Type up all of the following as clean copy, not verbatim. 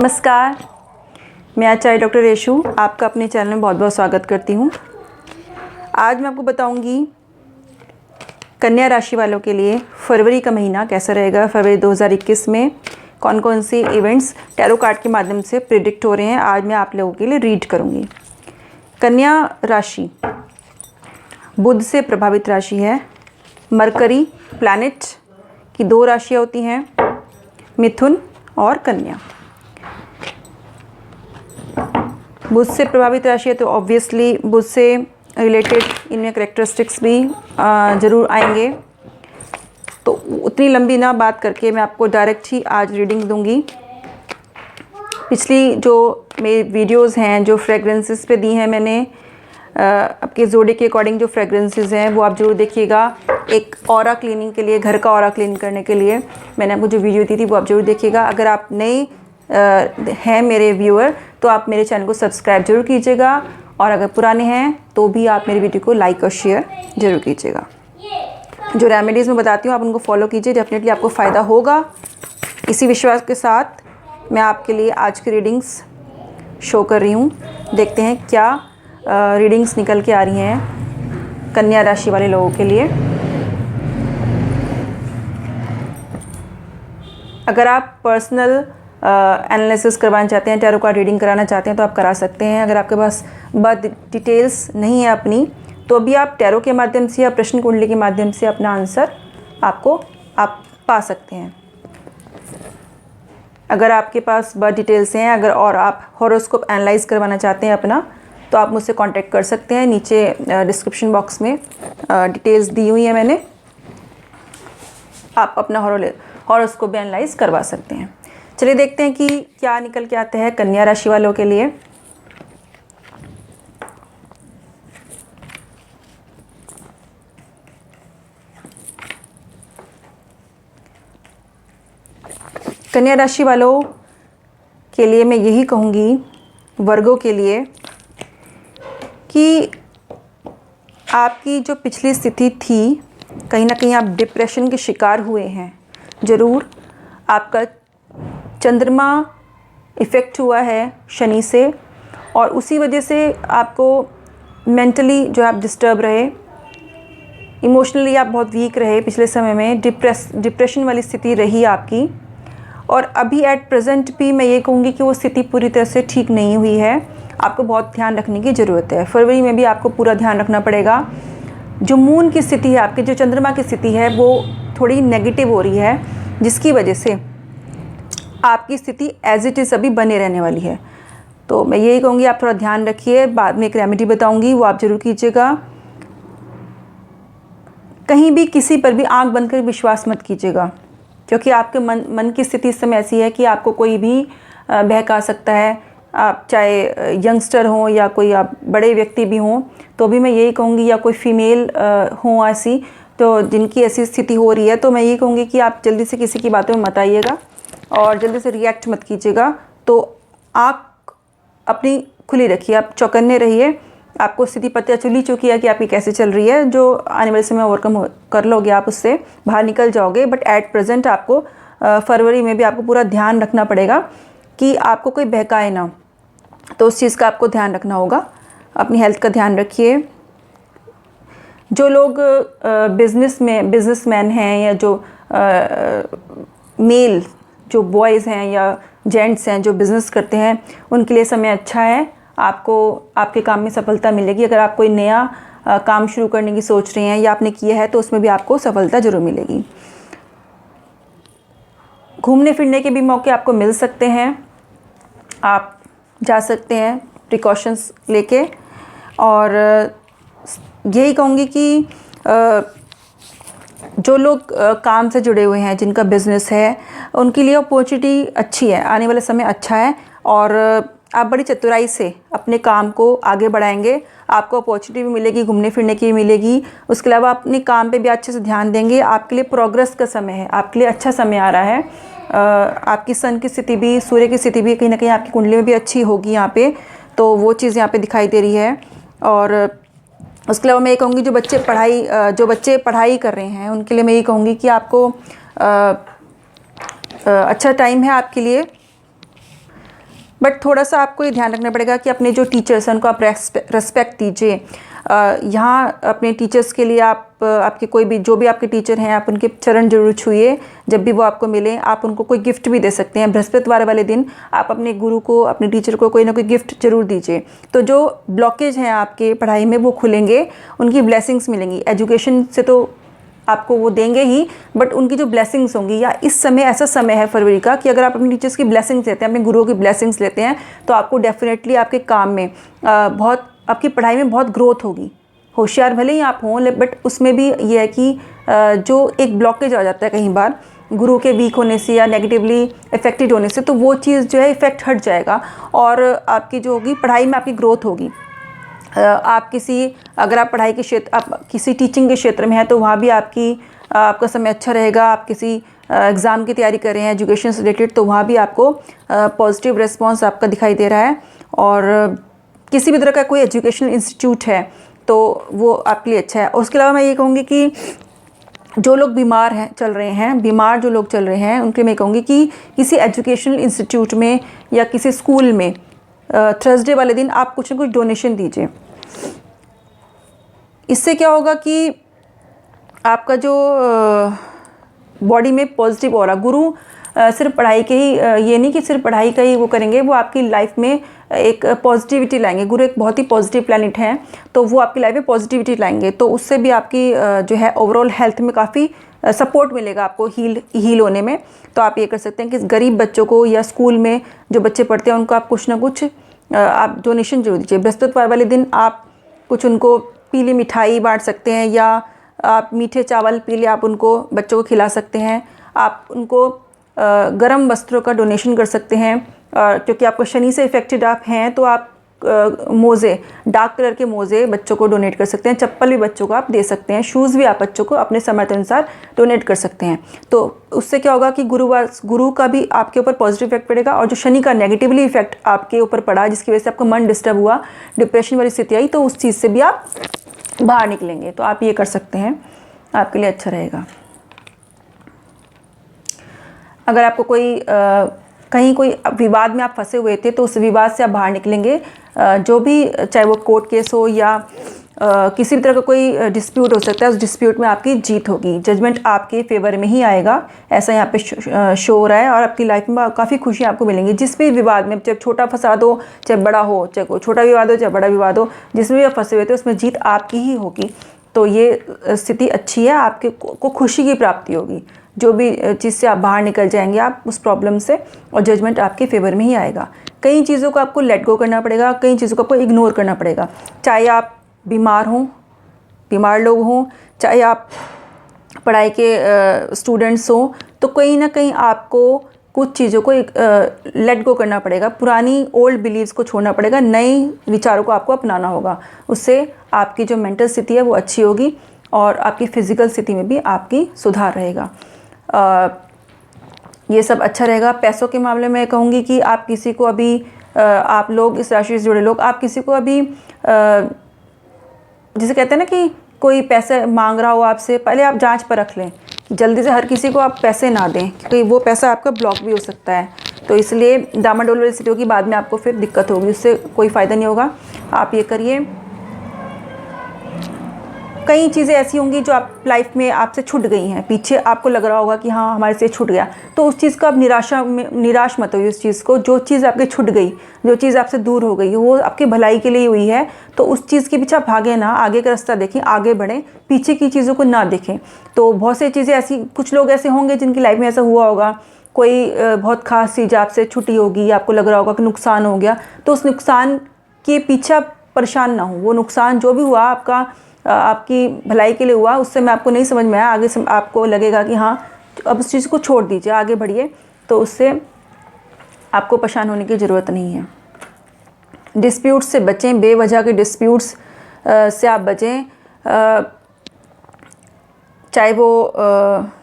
नमस्कार, मैं आचार्य डॉक्टर रेशु आपका अपने चैनल में बहुत बहुत स्वागत करती हूँ। आज मैं आपको बताऊँगी कन्या राशि वालों के लिए फरवरी का महीना कैसा रहेगा। फरवरी 2021 में कौन कौन से इवेंट्स टैरो कार्ड के माध्यम से प्रिडिक्ट हो रहे हैं, आज मैं आप लोगों के लिए रीड करूँगी। कन्या राशि बुध से प्रभावित राशि है। मरकरी प्लैनेट की दो राशियाँ होती हैं, मिथुन और कन्या। बुध से प्रभावित राशि है तो ऑब्वियसली बुध से रिलेटेड इनमें करेक्टरिस्टिक्स भी ज़रूर आएंगे। तो उतनी लंबी ना बात करके मैं आपको डायरेक्ट ही आज रीडिंग दूंगी। पिछली जो मेरी वीडियोस हैं जो फ्रेगरेंसेस पे दी हैं मैंने, आपके जोड़े के अकॉर्डिंग जो फ्रेगरेंसेस हैं वो आप जरूर देखिएगा। एक ऑरा क्लीनिंग के लिए, घर का ऑरा क्लीन करने के लिए मैंने आपको जो वीडियो दी थी वो आप जरूर देखिएगा। अगर आप नए हैं मेरे व्यूअर तो आप मेरे चैनल को सब्सक्राइब जरूर कीजिएगा, और अगर पुराने हैं तो भी आप मेरी वीडियो को लाइक और शेयर जरूर कीजिएगा। जो रेमेडीज़ मैं बताती हूँ आप उनको फॉलो कीजिए, डेफिनेटली आपको फ़ायदा होगा। इसी विश्वास के साथ मैं आपके लिए आज की रीडिंग्स शो कर रही हूँ। देखते हैं क्या रीडिंग्स निकल के आ रही हैं कन्या राशि वाले लोगों के लिए। अगर आप पर्सनल एनालिसिस करवाना चाहते हैं, टैरो कार्ड रीडिंग कराना चाहते हैं तो आप करा सकते हैं। अगर आपके पास बर्थ डिटेल्स नहीं है अपनी, तो भी आप टैरो के माध्यम से या प्रश्न कुंडली के माध्यम से अपना आंसर आप पा सकते हैं। अगर आपके पास बर्थ डिटेल्स हैं, अगर और आप हॉरोस्कोप एनालाइज करवाना चाहते हैं अपना, तो आप मुझसे कांटेक्ट कर सकते हैं। नीचे डिस्क्रिप्शन बॉक्स में डिटेल्स दी हुई है मैंने, आप अपना हॉरोस्कोप भी एनालाइज करवा सकते हैं। चलिए देखते हैं कि क्या निकल के आता है कन्या राशि वालों के लिए। कन्या राशि वालों के लिए मैं यही कहूँगी, वर्गों के लिए, कि आपकी जो पिछली स्थिति थी, कहीं ना कहीं आप डिप्रेशन के शिकार हुए हैं ज़रूर। आपका चंद्रमा इफ़ेक्ट हुआ है शनि से, और उसी वजह से आपको मेंटली जो आप डिस्टर्ब रहे, इमोशनली आप बहुत वीक रहे पिछले समय में, डिप्रेशन वाली स्थिति रही आपकी। और अभी एट प्रेजेंट भी मैं ये कहूँगी कि वो स्थिति पूरी तरह से ठीक नहीं हुई है। आपको बहुत ध्यान रखने की ज़रूरत है। फरवरी में भी आपको पूरा ध्यान रखना पड़ेगा। जो मून की स्थिति है आपकी, जो चंद्रमा की स्थिति है, वो थोड़ी नेगेटिव हो रही है, जिसकी वजह से आपकी स्थिति एज इट इज़ अभी बने रहने वाली है। तो मैं यही कहूँगी आप थोड़ा ध्यान रखिए। बाद में एक रेमेडी बताऊँगी, वो आप ज़रूर कीजिएगा। कहीं भी किसी पर भी आंख बंद कर विश्वास मत कीजिएगा, क्योंकि आपके मन की स्थिति इस समय ऐसी है कि आपको कोई भी बहका सकता है। आप चाहे यंगस्टर हों या कोई आप बड़े व्यक्ति भी हों, तो भी मैं यही कहूँगी, या कोई फीमेल हों ऐसी, तो जिनकी ऐसी स्थिति हो रही है, तो मैं यही कहूँगी कि आप जल्दी से किसी की बातों में मत आइएगा और जल्दी से रिएक्ट मत कीजिएगा। तो आँख अपनी खुली रखिए, आप चौकन्ने रहिए। आपको स्थिति पता चल ही चुकी है कि आपकी कैसे चल रही है। जो आने वाले समय ओवरकम कर लोगे, आप उससे बाहर निकल जाओगे। बट एट प्रेजेंट आपको फरवरी में भी आपको पूरा ध्यान रखना पड़ेगा कि आपको कोई बहकाए ना। तो उस चीज़ का आपको ध्यान रखना होगा। अपनी हेल्थ का ध्यान रखिए। जो लोग बिजनेसमैन हैं, या जो मेल जो बॉयज़ हैं या जेंट्स हैं जो बिज़नेस करते हैं, उनके लिए समय अच्छा है। आपको आपके काम में सफलता मिलेगी। अगर आप कोई नया काम शुरू करने की सोच रहे हैं या आपने किया है, तो उसमें भी आपको सफलता ज़रूर मिलेगी। घूमने फिरने के भी मौके आपको मिल सकते हैं, आप जा सकते हैं प्रिकॉशंस लेके। और यही कहूँगी कि जो लोग काम से जुड़े हुए हैं, जिनका बिज़नेस है, उनके लिए अपॉर्चुनिटी अच्छी है, आने वाला समय अच्छा है। और आप बड़ी चतुराई से अपने काम को आगे बढ़ाएंगे। आपको अपॉर्चुनिटी भी मिलेगी, घूमने फिरने की भी मिलेगी। उसके अलावा अपने काम पे भी अच्छे से ध्यान देंगे। आपके लिए प्रोग्रेस का समय है, आपके लिए अच्छा समय आ रहा है। आपकी सन की स्थिति भी, सूर्य की स्थिति भी कहीं ना कहीं आपकी कुंडली में भी अच्छी होगी यहाँ पे, तो वो चीज़ यहाँ पे दिखाई दे रही है। और उसके अलावा मैं ये कहूँगी जो बच्चे पढ़ाई कर रहे हैं, उनके लिए मैं ये कहूँगी कि आपको अच्छा टाइम है आपके लिए। बट थोड़ा सा आपको ये ध्यान रखना पड़ेगा कि अपने जो टीचर्स हैं उनको आप रेस्पेक्ट दीजिए। यहाँ अपने टीचर्स के लिए आप आपके कोई भी जो भी आपके टीचर हैं आप उनके चरण जरूर छूइए। जब भी वो आपको मिले आप उनको कोई गिफ्ट भी दे सकते हैं। बृहस्पतिवार वाले दिन आप अपने गुरु को, अपने टीचर को कोई ना कोई गिफ्ट जरूर दीजिए। तो जो ब्लॉकेज हैं आपके पढ़ाई में वो खुलेंगे, उनकी ब्लेसिंग्स मिलेंगी। एजुकेशन से तो आपको वो देंगे ही, बट उनकी जो ब्लेसिंग्स होंगी, या इस समय ऐसा समय है फरवरी का कि अगर आप अपने टीचर्स की ब्लेसिंग्स लेते हैं, अपने गुरुओं की ब्लेसिंग्स लेते हैं, तो आपको डेफिनेटली आपके काम में बहुत, आपकी पढ़ाई में बहुत ग्रोथ होगी। होशियार भले ही आप हों, बट उसमें भी ये है कि जो एक ब्लॉकेज आ जाता है कई बार गुरु के वीक होने से या नेगेटिवली इफेक्टेड होने से, तो वो चीज़ जो है इफेक्ट हट जाएगा और आपकी जो होगी पढ़ाई में आपकी ग्रोथ होगी। आप अगर आप पढ़ाई के क्षेत्र, आप किसी टीचिंग के क्षेत्र में हैं तो वहाँ भी आपका समय अच्छा रहेगा। आप किसी एग्ज़ाम की तैयारी कर रहे हैं एजुकेशन से रिलेटेड, तो वहाँ भी आपको पॉजिटिव रिस्पांस आपका दिखाई दे रहा है। और किसी भी तरह का कोई एजुकेशनल इंस्टीट्यूट है तो वो आपके लिए अच्छा है। और उसके अलावा मैं ये कहूँगी कि जो लोग बीमार जो लोग चल रहे हैं उनके मैं कहूँगी कि किसी एजुकेशनल इंस्टीट्यूट में या किसी स्कूल में थर्सडे वाले दिन आप कुछ ना कुछ डोनेशन दीजिए। इससे क्या होगा कि आपका जो बॉडी में पॉजिटिव ऑरा, गुरु सिर्फ पढ़ाई के ही, ये नहीं कि सिर्फ पढ़ाई का ही वो करेंगे, वो आपकी लाइफ में एक पॉजिटिविटी लाएंगे। गुरु एक बहुत ही पॉजिटिव प्लैनेट हैं, तो वो आपकी लाइफ में पॉजिटिविटी लाएंगे। तो उससे भी आपकी जो है ओवरऑल हेल्थ में काफ़ी सपोर्ट मिलेगा आपको हील होने में। तो आप ये कर सकते हैं कि गरीब बच्चों को या स्कूल में जो बच्चे पढ़ते हैं उनको आप कुछ ना कुछ आप डोनेशन जरूर दीजिए। बृहस्पतिवार वाले दिन आप कुछ उनको पीली मिठाई बांट सकते हैं, या आप मीठे चावल पीले आप उनको बच्चों को खिला सकते हैं। आप उनको गर्म वस्त्रों का डोनेशन कर सकते हैं, क्योंकि आपको शनि से इफेक्टेड आप हैं, तो आप मोज़े, डार्क कलर के मोज़े बच्चों को डोनेट कर सकते हैं। चप्पल भी बच्चों को आप दे सकते हैं। शूज़ भी आप बच्चों को अपने सामर्थ्य अनुसार डोनेट कर सकते हैं। तो उससे क्या होगा कि गुरु का भी आपके ऊपर पॉजिटिव इफेक्ट पड़ेगा, और जो शनि का नेगेटिवली इफेक्ट आपके ऊपर पड़ा जिसकी वजह से आपका मन डिस्टर्ब हुआ, डिप्रेशन वाली स्थिति आई, तो उस चीज़ से भी आप बाहर निकलेंगे। तो आप ये कर सकते हैं, आपके लिए अच्छा रहेगा। अगर आपको कहीं कोई विवाद में आप फंसे हुए थे तो उस विवाद से आप बाहर निकलेंगे। जो भी, चाहे वो कोर्ट केस हो या किसी भी तरह का कोई डिस्प्यूट हो सकता है, उस डिस्प्यूट में आपकी जीत होगी। जजमेंट आपके फेवर में ही आएगा, ऐसा यहाँ पे शो हो रहा है। और आपकी लाइफ में काफ़ी खुशियाँ आपको मिलेंगी। जिस भी विवाद में, चाहे छोटा फसाद हो चाहे बड़ा हो, चाहे कोई छोटा विवाद हो चाहे बड़ा विवाद हो, जिसमें भी आप फंसे हुए थे उसमें जीत आपकी ही होगी। तो ये स्थिति अच्छी है, आपके को खुशी की प्राप्ति होगी। जो भी चीज़ से आप बाहर निकल जाएंगे आप उस प्रॉब्लम से, और जजमेंट आपके फेवर में ही आएगा। कई चीज़ों को आपको लेट गो करना पड़ेगा, कई चीज़ों को आपको इग्नोर करना पड़ेगा। चाहे आप बीमार लोग हों, चाहे आप पढ़ाई के स्टूडेंट्स हों, तो कहीं ना कहीं आपको कुछ चीज़ों को लेट गो करना पड़ेगा। पुरानी ओल्ड बिलीव्स को छोड़ना पड़ेगा, नए विचारों को आपको अपनाना होगा। उससे आपकी जो मेंटल स्थिति है वो अच्छी होगी, और आपकी फ़िज़िकल स्थिति में भी आपकी सुधार रहेगा। ये सब अच्छा रहेगा। पैसों के मामले में कहूँगी कि आप किसी को अभी, आप लोग इस राशि से जुड़े लोग, आप किसी को अभी जिसे कहते हैं ना कि कोई पैसे मांग रहा हो आपसे, पहले आप जांच पर रख लें। जल्दी से हर किसी को आप पैसे ना दें, क्योंकि वो पैसा आपका ब्लॉक भी हो सकता है। तो इसलिए डामाडोल वाली स्थिति होगी, बाद में आपको फिर दिक्कत होगी, उससे कोई फ़ायदा नहीं होगा। आप ये करिए। कई चीज़ें ऐसी होंगी जो आप लाइफ में आपसे छूट गई हैं, पीछे आपको लग रहा होगा कि हाँ हमारे से छूट गया, तो उस चीज़ को आप निराश मत होइए। उस चीज़ को, जो चीज़ आपके छूट गई, जो चीज़ आपसे दूर हो गई, वो आपकी भलाई के लिए हुई है, तो उस चीज़ के पीछे आप भागें ना, आगे का रास्ता देखें, आगे बढ़ें, पीछे की चीज़ों को ना देखें। तो बहुत सी चीज़ें ऐसी, कुछ लोग ऐसे होंगे जिनकी लाइफ में ऐसा हुआ होगा, कोई बहुत ख़ास चीज़ आपसे छुट्टी होगी, आपको लग रहा होगा कि नुकसान हो गया, तो उस नुकसान के पीछे आप परेशान ना हो। वो नुकसान जो भी हुआ आपकी भलाई के लिए हुआ, उससे मैं आपको नहीं समझ में आया, आगे से आपको लगेगा कि हाँ अब उस चीज़ को छोड़ दीजिए, आगे बढ़िए, तो उससे आपको परेशान होने की ज़रूरत नहीं है। डिस्प्यूट्स से बचें, बेवजह के डिस्प्यूट्स से आप बचें। चाहे वो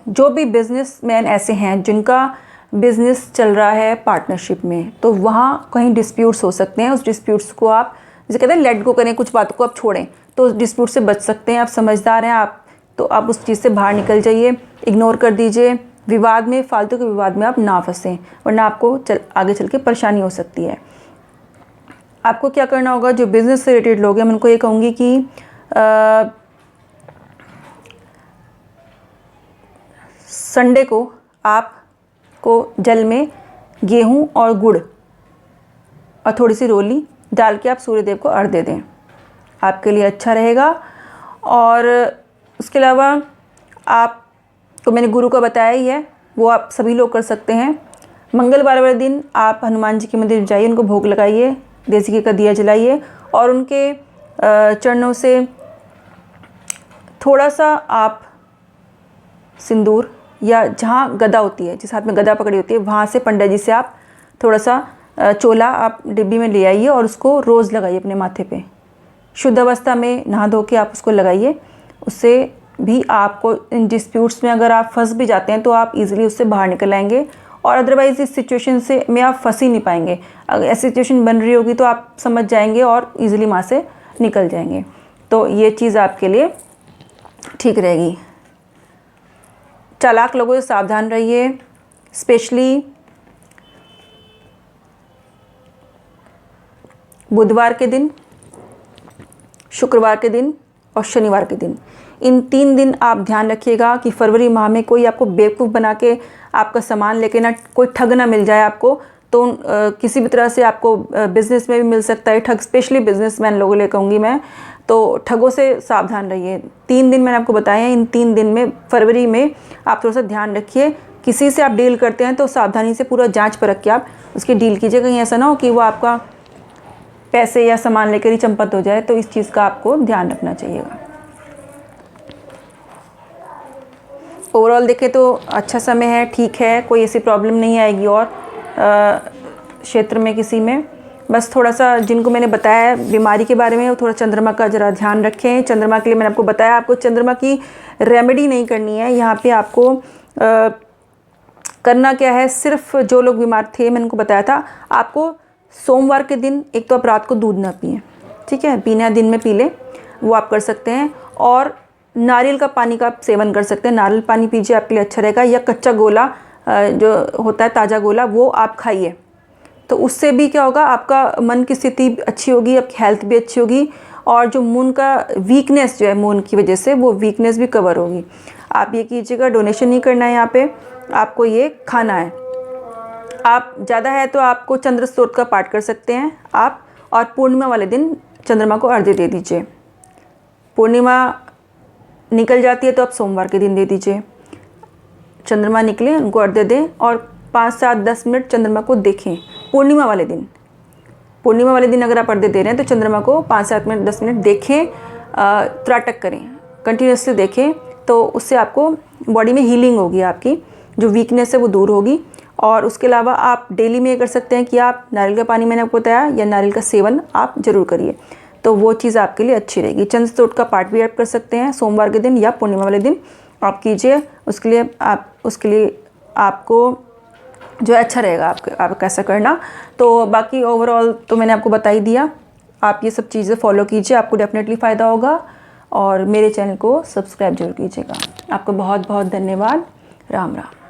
जो भी बिजनेसमैन ऐसे हैं जिनका बिज़नेस चल रहा है पार्टनरशिप में, तो वहाँ कहीं डिस्प्यूट्स हो सकते हैं। उस डिस्प्यूट्स को आप, जैसे कहते हैं, लेट गो करें, कुछ बातों को आप छोड़ें, तो उस डिस्प्यूट से बच सकते हैं। आप समझदार हैं, आप तो आप उस चीज़ से बाहर निकल जाइए, इग्नोर कर दीजिए, विवाद में, फालतू के विवाद में आप ना फंसें, वरना आपको आगे चल के परेशानी हो सकती है। आपको क्या करना होगा, जो बिज़नेस से रिलेटेड लोग हैं मैं उनको ये कहूँगी कि संडे को आपको जल में गेहूँ और गुड़ और थोड़ी सी रोली डाल के आप सूर्यदेव को अर्घ्य दें, आपके लिए अच्छा रहेगा। और उसके अलावा आपको मैंने गुरु का बताया ही है, वो आप सभी लोग कर सकते हैं। मंगलवार वाले दिन आप हनुमान जी के मंदिर जाइए, उनको भोग लगाइए, देसी घी का दिया जलाइए और उनके चरणों से थोड़ा सा आप सिंदूर या जहाँ गदा होती है, जिस हाथ में गदा पकड़ी होती है, वहाँ से पंडित जी से आप थोड़ा सा चोला आप डिब्बी में ले आइए और उसको रोज़ लगाइए अपने माथे पे। शुद्ध अवस्था में नहा धो के आप उसको लगाइए। उससे भी आपको इन डिस्प्यूट्स में अगर आप फंस भी जाते हैं तो आप इजीली उससे बाहर निकल आएंगे, और अदरवाइज़ इस सिचुएशन से में आप फंस ही नहीं पाएंगे। अगर ऐसी सिचुएशन बन रही होगी तो आप समझ जाएंगे और इजीली वहाँ से निकल जाएंगे। तो ये चीज़ आपके लिए ठीक रहेगी। चालाक लोगों से सावधान रहिए, स्पेशली बुधवार के दिन, शुक्रवार के दिन और शनिवार के दिन। इन 3 दिन आप ध्यान रखिएगा कि फरवरी माह में कोई आपको बेवकूफ़ बना के आपका सामान लेके ना कोई ठग ना मिल जाए आपको। तो किसी भी तरह से आपको बिज़नेस में भी मिल सकता है ठग, स्पेशली बिजनेसमैन लोगों लिए कहूँगी मैं, तो ठगों से सावधान रहिए। 3 दिन मैंने आपको बताए हैं, इन 3 दिन में फरवरी में आप थोड़ा सा ध्यान रखिए। किसी से आप डील करते हैं तो सावधानी से पूरा जाँच परख के आप उसकी डील कीजिए। कहीं ऐसा ना हो कि वो आपका पैसे या सामान लेकर ही चंपत हो जाए, तो इस चीज़ का आपको ध्यान रखना चाहिएगा। ओवरऑल देखें तो अच्छा समय है, ठीक है, कोई ऐसी प्रॉब्लम नहीं आएगी और क्षेत्र में किसी में। बस थोड़ा सा जिनको मैंने बताया बीमारी के बारे में, वो थोड़ा चंद्रमा का ज़रा ध्यान रखें। चंद्रमा के लिए मैंने आपको बताया, आपको चंद्रमा की रेमेडी नहीं करनी है। यहाँ पे आपको करना क्या है, सिर्फ जो लोग बीमार थे मैंने उनको बताया था, आपको सोमवार के दिन एक तो आप रात को दूध ना पिएं, ठीक है, पीना दिन में पी लें, वो आप कर सकते हैं। और नारियल का पानी का आप सेवन कर सकते हैं, नारियल पानी पीजिए, आपके लिए अच्छा रहेगा। या कच्चा गोला जो होता है, ताज़ा गोला, वो आप खाइए। तो उससे भी क्या होगा, आपका मन की स्थिति अच्छी होगी, आपकी हेल्थ भी अच्छी होगी, और जो मून का वीकनेस जो है मून की वजह से, वो वीकनेस भी कवर होगी। आप ये कीजिएगा, डोनेशन नहीं करना है यहाँ पे, आपको ये खाना है। आप ज़्यादा है तो आपको चंद्र स्तोत्र का पाठ कर सकते हैं आप, और पूर्णिमा वाले दिन चंद्रमा को अर्घ्य दे दीजिए। पूर्णिमा निकल जाती है तो आप सोमवार के दिन दे दीजिए। चंद्रमा निकले उनको अर्घ्य दें और 5, 7, 10 मिनट चंद्रमा को देखें पूर्णिमा वाले दिन। पूर्णिमा वाले दिन अगर आप अर्घ्य दे रहे हैं तो चंद्रमा को 5, 7 मिनट 10 मिनट देखें, त्राटक करें, कंटिन्यूसली देखें। तो उससे आपको बॉडी में हीलिंग होगी, आपकी जो वीकनेस है वो दूर होगी। और उसके अलावा आप डेली में ये कर सकते हैं कि आप नारियल का पानी, मैंने आपको बताया, या नारियल का सेवन आप ज़रूर करिए, तो वो चीज़ आपके लिए अच्छी रहेगी। चंद्र स्तोत्र का पाठ भी आप कर सकते हैं सोमवार के दिन या पूर्णिमा वाले दिन आप कीजिए। उसके लिए आपको जो है अच्छा रहेगा आप कैसा करना। तो बाकी ओवरऑल तो मैंने आपको बता ही दिया, आप ये सब चीज़ें फॉलो कीजिए, आपको डेफिनेटली फ़ायदा होगा। और मेरे चैनल को सब्सक्राइब जरूर कीजिएगा। आपको बहुत बहुत धन्यवाद। राम राम।